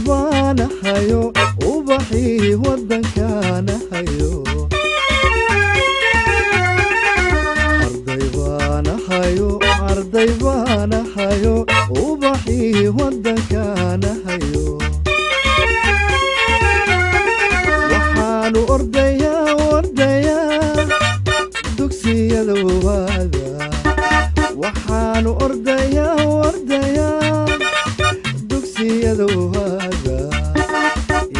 baan hayo ubaxii waddankaana hayo arday baan hayo ubaxii waddankaana hayo waxaanu ordayaa dugsiyada waada waxaanu ordayaa dugsiyada waada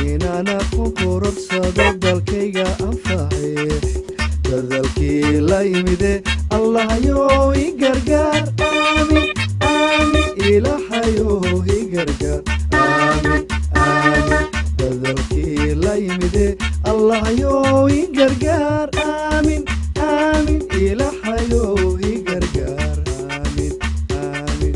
inaana ku korodhsado dalkayga anface dadalkii la yimide allahayo i gargaar aamin aamin ilaahayo i gargaar aamin aamin dadalkii la yimide allahayo i gargaar aamin aamin ilaahayo i gargaar aamin aamin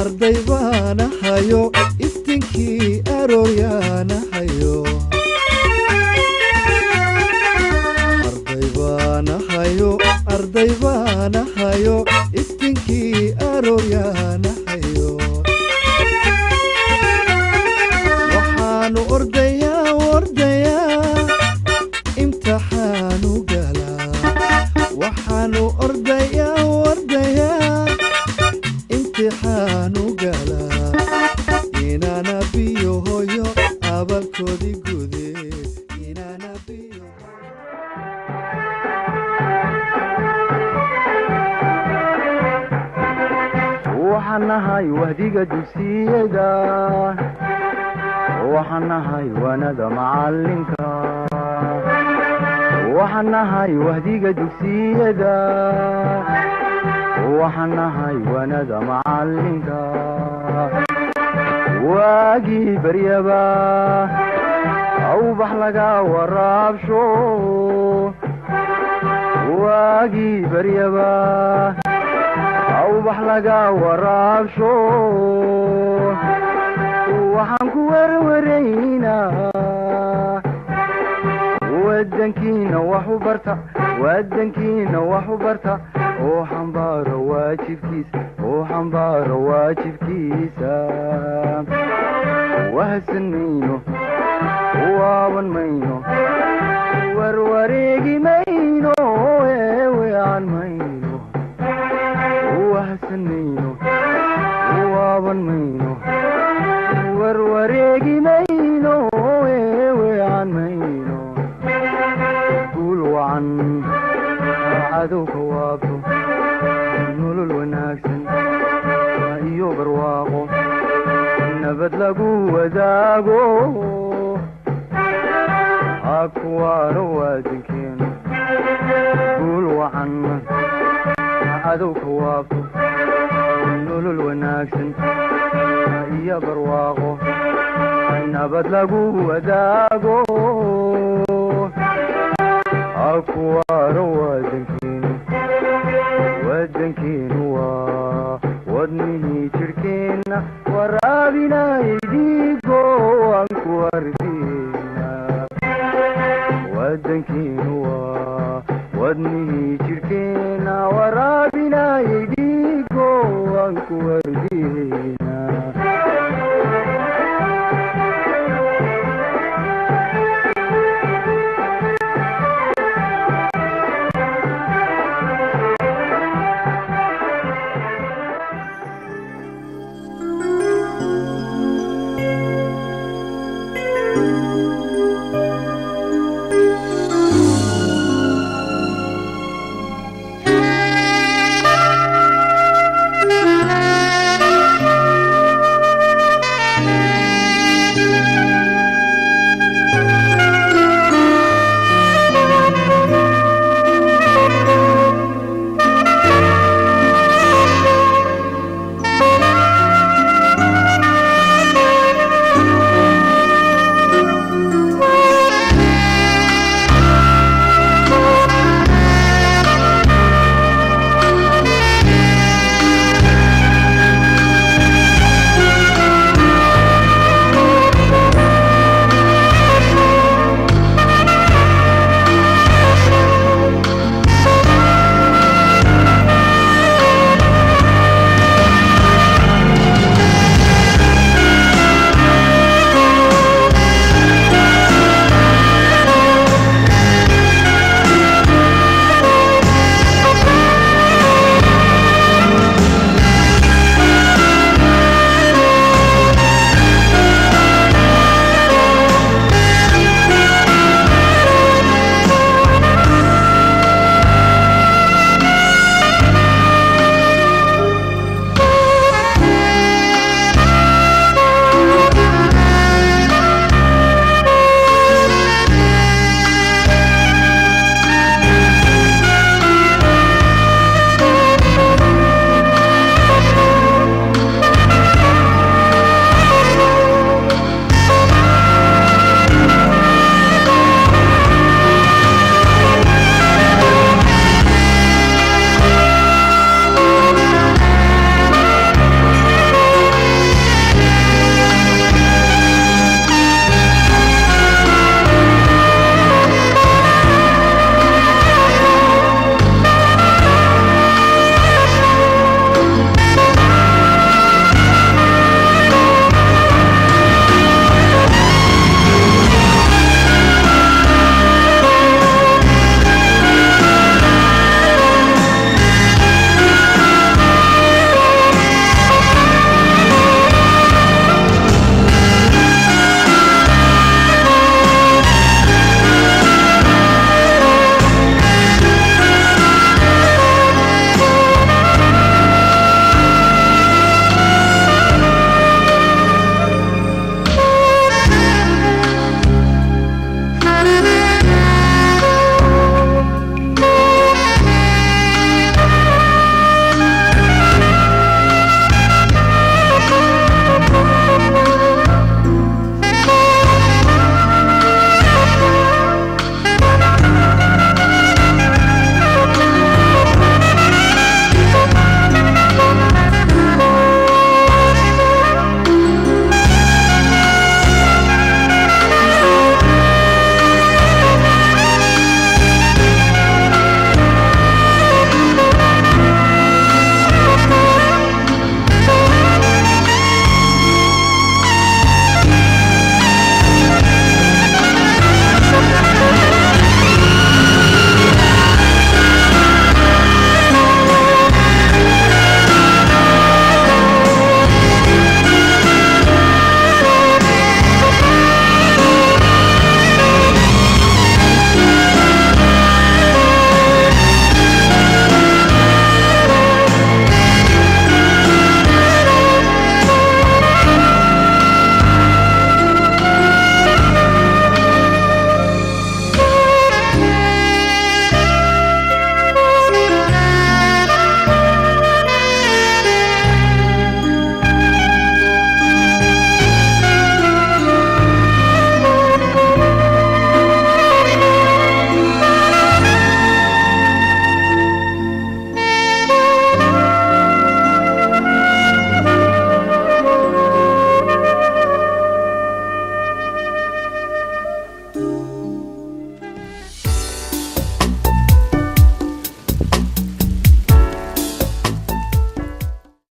arday baan hayo iftinkii arooryaana hayo arday baan hayo iftinkii arooryaana hayo waxaanu ordayaa imtixaanu galaa waxaanu ordayaa imtixaanu galaa inaana biyo hooyo abalkoodii gude inaana biyo waxaan nahay wahdiga dugsiyada waxaan nahay wanada macalinka waxaan nahay wahdiga dugsiyada waxaan nahay wanada macalinka waagii baryaba awbax laga waraabsho waagii baryaba awbax laga waraabsho waxaan ku warwaraynaa wadankiina wax u barta oo xambaaro waajibkiisa wahsan mayno waaban mayno warwareegi mayno weecan mayno wahsan mayno waaban mayno warwareegi mayno weecan mayno guul wacan cadowka waabto nolol wanaagsan iyo barwaaqo nabad lagu wadaago hakuwaaro wadankeena guul wacan cadowka waabto nolol wanaagsan iyo barwaaqo nabad lagu wadaago hakuwaaro wadankeenu waa wadnihii jirhkeenna waraabinay dhiigo aan ku ardina wadankeenu waa wadnihii jirhkeenna waraabinay dhiigo aan ku ardina